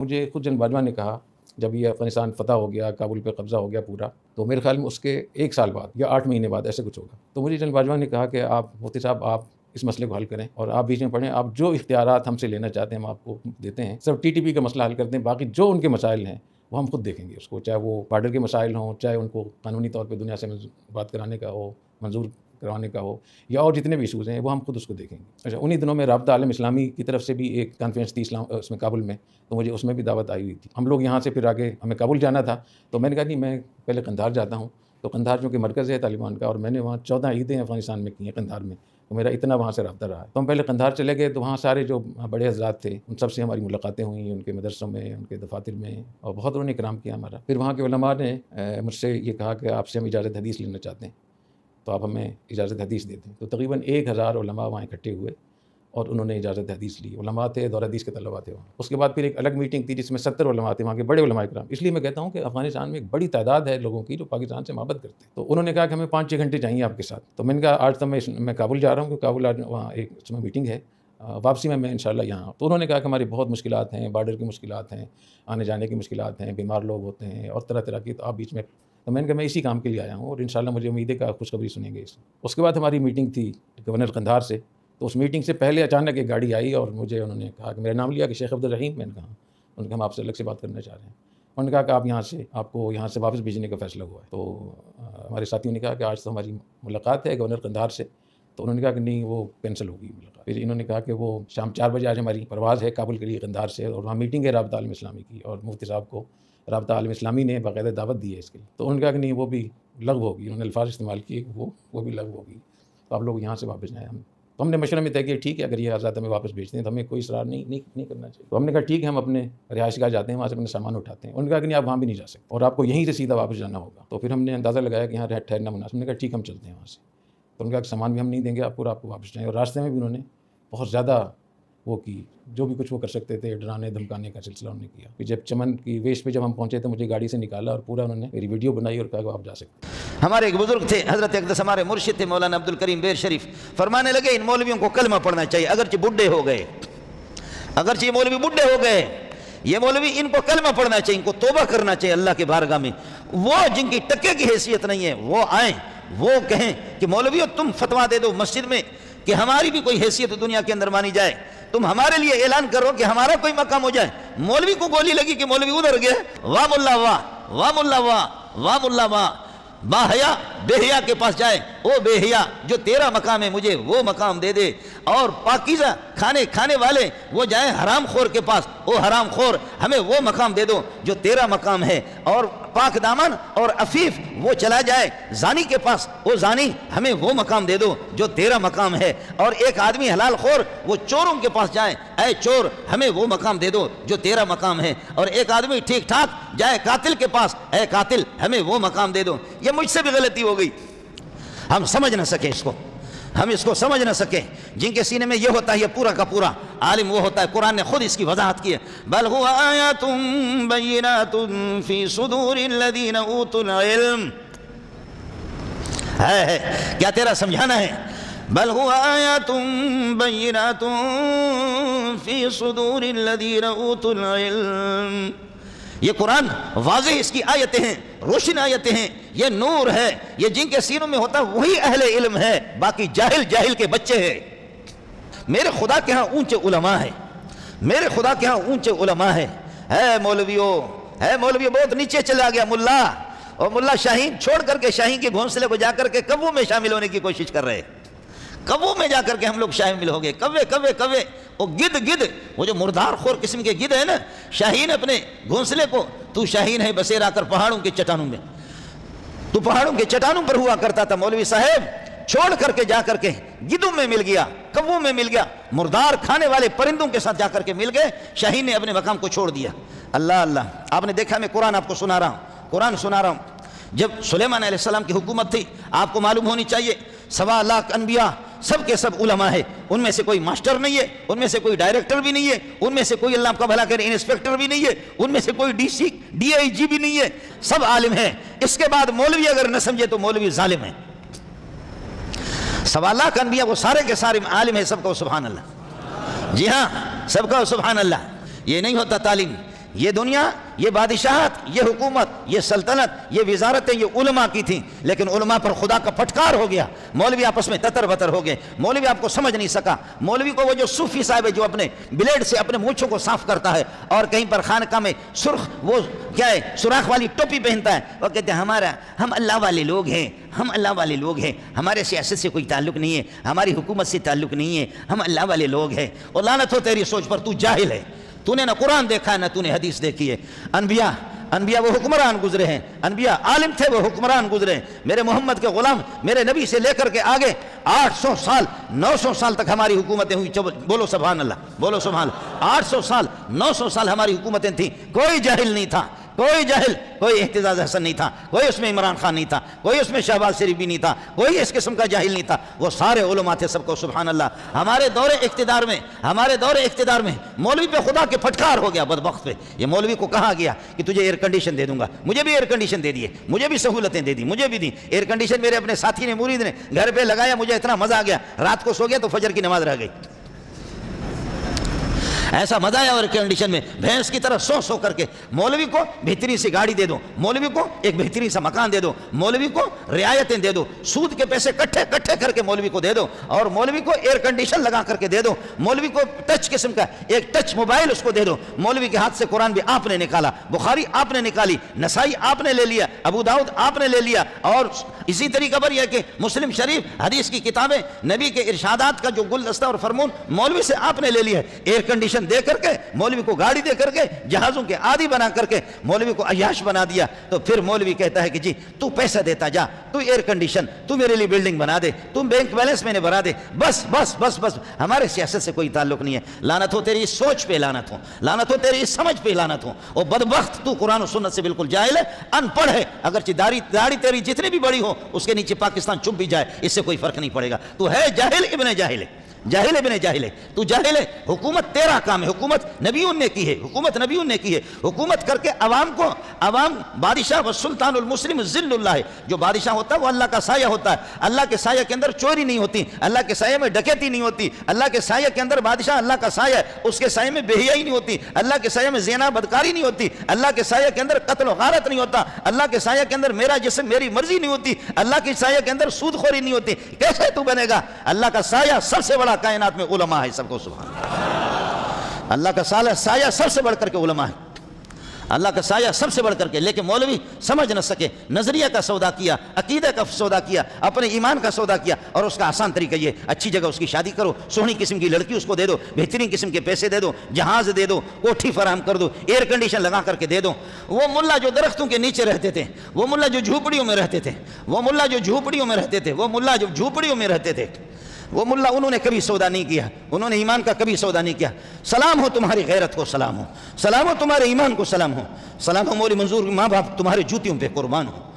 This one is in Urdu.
مجھے خود جنرل باجوہ نے کہا جب یہ افغانستان فتح ہو گیا، کابل پہ قبضہ ہو گیا پورا، تو میرے خیال میں اس کے 1 سال بعد یا 8 مہینے بعد ایسے کچھ ہوگا، تو مجھے جنرل باجوہ نے کہا کہ آپ مفتی صاحب آپ اس مسئلے کو حل کریں اور آپ بیچ میں پڑھیں، آپ جو اختیارات ہم سے لینا چاہتے ہیں ہم آپ کو دیتے ہیں، صرف ٹی ٹی پی کا مسئلہ حل کر دیں، باقی جو ان کے مسائل ہیں وہ ہم خود دیکھیں گے اس کو، چاہے وہ بارڈر کے مسائل ہوں، چاہے ان کو قانونی طور پہ دنیا سے بات کرانے کا ہو، منظور کروانے کا ہو، یا اور جتنے بھی ایشوز ہیں وہ ہم خود اس کو دیکھیں گے۔ اچھا، انہی دنوں میں رابطہ عالم اسلامی کی طرف سے بھی ایک کانفرنس تھی اس میں کابل میں، تو مجھے اس میں بھی دعوت آئی ہوئی تھی۔ ہم لوگ یہاں سے پھر آگے ہمیں کابل جانا تھا، تو میں نے کہا نہیں میں پہلے قندھار جاتا ہوں، تو قندھار چونکہ مرکز ہے طالبان کا، اور میں نے وہاں 14 عیدیں افغانستان میں کی ہیں قندھار میں، تو میرا اتنا وہاں سے رابطہ رہا ہے۔ تو ہم پہلے قندھار چلے گئے، تو وہاں سارے جو بڑے حضرات تھے ان سب سے ہماری ملاقاتیں ہوئیں، ان کے مدرسوں میں، ان کے دفاتر میں، اور بہت انہوں نے اکرام کیا ہمارا۔ پھر وہاں کے علماء نے مجھ سے یہ کہا کہ آپ سے ہم اجازت حدیث لینا چاہتے ہیں، تو آپ ہمیں اجازت حدیث دیتے ہیں۔ تو تقریباً 1000 علماء وہاں اکٹھے ہوئے اور انہوں نے اجازت حدیث لی، علماء تھے، دور حدیث کے طلباء تھے وہاں۔ اس کے بعد پھر ایک الگ میٹنگ تھی جس میں 70 علماء تھے، وہاں کے بڑے علماء کرام۔ اس لیے میں کہتا ہوں کہ افغانستان میں ایک بڑی تعداد ہے لوگوں کی جو پاکستان سے محبت کرتے ہیں۔ تو انہوں نے کہا کہ ہمیں 5-6 گھنٹے چاہیے آپ کے ساتھ، تو میں نے کہا آج تو میں کابل جا رہا ہوں، کہ کابل آج وہاں ایک اس میں میٹنگ ہے، واپسی میں انشاءاللہ یہاں ہوں۔ تو انہوں نے کہا کہ ہماری بہت مشکلات ہیں، بارڈر کی مشکلات ہیں، آنے جانے کی مشکلات ہیں، بیمار لوگ ہوتے ہیں اور طرح طرح کی، تو آپ بیچ میں، تو میں نے کہا میں اسی کام کے لیے آیا ہوں اور انشاءاللہ مجھے امید ہے کہ آپ خوشخبری سنیں گے اس میں۔ اس کے بعد ہماری میٹنگ تھی گورنر قندھار سے، تو اس میٹنگ سے پہلے اچانک ایک گاڑی آئی اور مجھے انہوں نے کہا کہ میرا نام لیا کہ شیخ عبدالرحیم، میں نے کہا ان کا ہم آپ سے الگ سے بات کرنا چاہ رہے ہیں۔ انہوں نے کہا کہ آپ کو یہاں سے واپس بھیجنے کا فیصلہ ہوا ہے۔ تو ہمارے ساتھیوں نے کہا کہ آج تو ہماری ملاقات ہے گورنر قندھار سے، تو انہوں نے کہا کہ نہیں وہ کینسل ہوگی ملاقات۔ پھر انہوں نے کہا کہ وہ شام 4 بجے آج ہماری پرواز ہے کابل کے لیے قندھار سے، اور وہاں میٹنگ ہے رابطہ عالم اسلامی کی، اور مفتی صاحب کو رابطہ عالم اسلامی نے باقاعدہ دعوت دی ہے اس کے لیے۔ تو انہوں نے کہا کہ نہیں وہ بھی لغو ہوگی، انہوں نے الفاظ استعمال کیے کہ وہ بھی لغو ہوگی، تو آپ لوگ یہاں سے واپس جائیں۔ تو ہم نے مشورہ میں طے کیا ٹھیک ہے اگر یہ حضرات ہمیں واپس بھیجتے ہیں تو ہمیں کوئی اصرار نہیں کرنا چاہیے۔ تو ہم نے کہا ٹھیک ہے ہم اپنے رہائش گاہ جاتے ہیں، وہاں سے اپنے سامان اٹھاتے ہیں۔ انہوں نے کہا کہ نہیں آپ وہاں بھی نہیں جا سکتے اور آپ کو یہیں سے سیدھا واپس جانا ہوگا۔ تو پھر ہم نے اندازہ لگایا کہ یہاں ٹھہرنا مناسب، ہم نے کہا ٹھیک ہم چلتے ہیں وہاں سے۔ تو انہوں نے کہا کہ سامان بھی ہم نہیں دیں گے آپ کو، آپ کو واپس جائیں۔ اور راستے میں بھی انہوں نے بہت زیادہ وہ کی، جو بھی کچھ وہ کر سکتے تھے، ڈرانے دھمکانے کا سلسلہ انہوں نے کیا۔ پھر جب چمن کی ویش پہ جب ہم پہنچے تو مجھے گاڑی سے نکالا اور پورا انہوں نے میری ویڈیو بنائی اور کہا کہ آپ جا سکتے ہیں۔ ہمارے ایک بزرگ تھے حضرت اقدس، ہمارے مرشد تھے مولانا عبدالکریم بیر شریف، فرمانے لگے ان مولویوں کو کلمہ پڑھنا چاہیے، اگرچہ بڈھے ہو گئے، اگرچہ یہ مولوی بڈھے ہو گئے، یہ مولوی ان کو کلمہ پڑھنا چاہیے، ان کو توبہ کرنا چاہیے اللہ کے بارگاہ میں۔ وہ جن کی ٹکے کی حیثیت نہیں ہے وہ آئیں، وہ کہیں کہ مولویوں تم فتویٰ دے دو مسجد میں کہ ہماری بھی کوئی حیثیت دنیا کے اندر مانی جائے، تم ہمارے لیے اعلان کرو کہ ہمارا کوئی مقام ہو جائے۔ مولوی کو گولی لگی کہ مولوی ادھر گیا، واہ ملا واہ، واہ ملا واہ، واہ ملا واہ، با حیا بے حیا کے پاس جائے، او بے حیا جو تیرا مقام ہے مجھے وہ مقام دے دے، اور پاکیزہ کھانے والے وہ جائیں حرام خور کے پاس، او حرام خور ہمیں وہ مقام دے دو جو تیرا مقام ہے، اور پاک دامن اور عفیف وہ چلا جائے زانی کے پاس، او زانی ہمیں وہ مقام دے دو جو تیرا مقام ہے، اور ایک آدمی حلال خور وہ چوروں کے پاس جائے، اے چور ہمیں وہ مقام دے دو جو تیرا مقام ہے، اور ایک آدمی ٹھیک ٹھاک جائے قاتل کے پاس، اے قاتل ہمیں وہ مقام دے دو۔ یہ مجھ سے بھی غلطی ہو گئی، ہم سمجھ نہ سکے اس کو، ہم اس کو سمجھ نہ سکے۔ جن کے سینے میں یہ ہوتا ہے یہ پورا کا پورا عالم وہ ہوتا ہے، قرآن نے خود اس کی وضاحت کی ہے، بل هو آیات بینات فی صدور الذین اوتوا العلم، ہے کیا تیرا سمجھانا ہے؟ بل هو آیات بینات فی صدور الذین اوتوا العلم، یہ قرآن واضح اس کی آیتیں ہیں، روشن آیتیں ہیں، یہ نور ہے، یہ جن کے سینوں میں ہوتا وہی اہل علم ہے، باقی جاہل کے بچے ہیں۔ میرے خدا کے ہاں اونچے علماء ہیں، میرے خدا کے ہاں اونچے علماء ہیں۔ ہے مولویو بہت نیچے چلا گیا ملا، اور ملا شاہین چھوڑ کر کے شاہین کے گھونسلے کو جا کر کے کبو میں شامل ہونے کی کوشش کر رہے، کبو میں جا کر کے ہم لوگ شامل ہو گئے، کوے وہ گد وہ جو مردار خور قسم کے گد ہے نا، شاہین اپنے گھونسلے کو، تو شاہین ہے بسیر آ کر پہاڑوں کے چٹانوں میں، تو پہاڑوں کے چٹانوں پر ہوا کرتا تھا، مولوی صاحب چھوڑ کر کے جا کر کے گدوں میں مل گیا، کبو میں مل گیا، مردار کھانے والے پرندوں کے ساتھ جا کر کے مل گئے، شاہین نے اپنے مقام کو چھوڑ دیا۔ اللہ آپ نے دیکھا میں قرآن آپ کو سنا رہا ہوں، جب سلیمان علیہ السلام کی حکومت تھی، آپ کو معلوم ہونی چاہیے 1.25 لاکھ انبیاء سب کے سب علماء ہے، ان میں سے کوئی ماسٹر نہیں ہے، ان میں سے کوئی ڈائریکٹر بھی نہیں ہے، ان میں سے کوئی اللہ آپ کا بھلا کرے انسپیکٹر بھی نہیں ہے، ان میں سے کوئی ڈی آئی جی بھی نہیں ہے، سب عالم ہیں۔ اس کے بعد مولوی اگر نہ سمجھے تو مولوی ظالم ہے۔ 1.25 لاکھ انبیاء وہ سارے کے سارے عالم ہیں، سب کا سبحان اللہ، جی ہاں سب کا سبحان اللہ۔ یہ نہیں ہوتا تعلیم، یہ دنیا، یہ بادشاہت، یہ حکومت، یہ سلطنت، یہ وزارتیں یہ علماء کی تھیں، لیکن علماء پر خدا کا پھٹکار ہو گیا، مولوی آپس میں تتر بتر ہو گئے، مولوی آپ کو سمجھ نہیں سکا، مولوی کو وہ جو صوفی صاحب ہے جو اپنے بلیڈ سے اپنے مونچھوں کو صاف کرتا ہے اور کہیں پر خانقاہ میں سرخ وہ کیا ہے سوراخ والی ٹوپی پہنتا ہے، وہ کہتے ہیں ہم اللہ والے لوگ ہیں، ہم اللہ والے لوگ ہیں، ہمارے سیاست سے کوئی تعلق نہیں ہے، ہماری حکومت سے تعلق نہیں ہے، ہم اللہ والے لوگ ہیں۔ اور لعنت ہو تیری سوچ پر، تو جاہل ہے، تو نے نہ قرآن دیکھا ہے نہ تو نے حدیث دیکھی ہے۔ انبیاء وہ حکمران گزرے ہیں، انبیاء عالم تھے وہ حکمران گزرے ہیں۔ میرے محمد کے غلام میرے نبی سے لے کر کے آگے 800 سال 900 سال تک ہماری حکومتیں ہوئی، بولو سبحان اللہ، بولو سبحان اللہ۔ 800 سال 900 سال ہماری حکومتیں تھیں، کوئی جاہل نہیں تھا، کوئی جاہل، کوئی احتجاج حسن نہیں تھا، کوئی اس میں عمران خان نہیں تھا، کوئی اس میں شہباز شریف بھی نہیں تھا، کوئی اس قسم کا جاہل نہیں تھا، وہ سارے علماء تھے، سب کو سبحان اللہ۔ ہمارے دور اقتدار میں مولوی پہ خدا کے پھٹکار ہو گیا، بدبخت پہ۔ یہ مولوی کو کہا گیا کہ تجھے ایئر کنڈیشن دے دوں گا، مجھے بھی ایئر کنڈیشن دے دیے، مجھے بھی سہولتیں دے دی، مجھے بھی دی ایئر کنڈیشن۔ میرے اپنے ساتھی نے مرید نے گھر پہ لگایا، مجھے اتنا مزہ آ گیا، رات کو سو گیا تو فجر کی نماز رہ گئی، ایسا مزہ آیا اور کنڈیشن میں بھینس کی طرح سو کر کے۔ مولوی کو بہترین سی گاڑی دے دو، مولوی کو ایک بہترین سا مکان دے دو، مولوی کو رعایتیں دے دو، سود کے پیسے کٹھے کر کے مولوی کو دے دو، اور مولوی کو ایئر کنڈیشن لگا کر کے دے دو، مولوی کو ٹچ قسم کا ایک ٹچ موبائل اس کو دے دو۔ مولوی کے ہاتھ سے قرآن بھی آپ نے نکالا، بخاری آپ نے نکالی، نسائی آپ نے لے لیا، ابو داؤد آپ نے لے لیا، اور اسی طریقہ پر یہ کہ مسلم شریف حدیث کی کتابیں، نبی کے ارشادات کا جو گلدستہ اور فرمون مولوی سے آپ نے لے لیا ہے۔ ایئر کنڈیشن دے کر کے، مولوی کو گاڑی دے کر کے، جہازوں کے عادی بنا کر کے مولوی کو عیاش بنا دیا، تو پھر مولوی کہتا ہے کہ جی تو پیسہ دیتا جا، تو ایئر کنڈیشن، تو میرے لیے بلڈنگ بنا دے، تم بینک بیلنس میں نے بنا دے، بس بس بس بس، ہمارے سیاست سے کوئی تعلق نہیں ہے۔ لعنت ہو تیری سوچ پہ، لعنت ہو، لعنت ہو تیری سمجھ پہ، لعنت ہو۔ اور بدبخت تو قرآن و سنت سے بالکل جاہل ہے، ان پڑھ ہے، اگرچہ داڑھی تیری جتنی بھی بڑی ہو، اس کے نیچے پاکستان چھپ بھی جائے، اس سے کوئی فرق نہیں پڑے گا، تو ہے جاہل ابن جاہل ہے، جاہل ابن جاہل ہے، تو جاہل ہے۔ حکومت تیرا کام ہے، حکومت نبیوں نے کی ہے، حکومت نبیوں نے کی ہے، حکومت کر کے عوام بادشاہ و سلطان المسلم ذل اللہ ہے۔ جو بادشاہ ہوتا ہے وہ اللہ کا سایہ ہوتا ہے، اللہ کے سایہ کے اندر چوری نہیں ہوتی، اللہ کے سایہ میں ڈکیتی نہیں ہوتی، اللہ کے سایہ کے اندر بادشاہ اللہ کا سایہ ہے، اس کے سایہ میں بے حیائی نہیں ہوتی، اللہ کے سایہ میں زنا بدکاری نہیں ہوتی، اللہ کے سایہ کے اندر قتل و غارت نہیں ہوتا، اللہ کے سایہ کے اندر میرا جسم میری مرضی نہیں ہوتی، اللہ کے سایہ کے اندر سود خوری نہیں ہوتی۔ کیسے تو بنے گا؟ اللہ کا سایہ سب سے بڑا کائنات میں علماء ہے، سب کو سبحان اللہ کا سایہ سب سے بڑھ کر کے علماء ہے، اللہ کا سایہ سب سے بڑھ کر کے۔ لیکن مولوی سمجھ نہ سکے، نظریہ کا سودا کیا، عقیدہ کا سودا کیا، اپنے ایمان کا سودا کیا، اور اس کا آسان طریقہ یہ، اچھی جگہ اس کی شادی کرو، سونی قسم کی لڑکی اس کو دے دو، بہترین قسم کے پیسے دے دو، جہاز دے دو، کوٹھی فراہم کر دو، ایئر کنڈیشن لگا کر کے دے دو۔ وہ ملا جو درختوں کے نیچے رہتے تھے، وہ ملا جو جھوپڑیوں میں رہتے تھے، وہ ملا جو جھوپڑیوں میں رہتے تھے، وہ ملا جو جھوپڑیوں میں رہتے تھے، وہ ملا انہوں نے کبھی سودا نہیں کیا، انہوں نے ایمان کا کبھی سودا نہیں کیا۔ سلام ہو تمہاری غیرت کو، سلام ہو، سلام ہو تمہارے ایمان کو، سلام ہو، سلام ہو مولوی منظور ماں باپ تمہارے جوتیوں پہ قربان ہو۔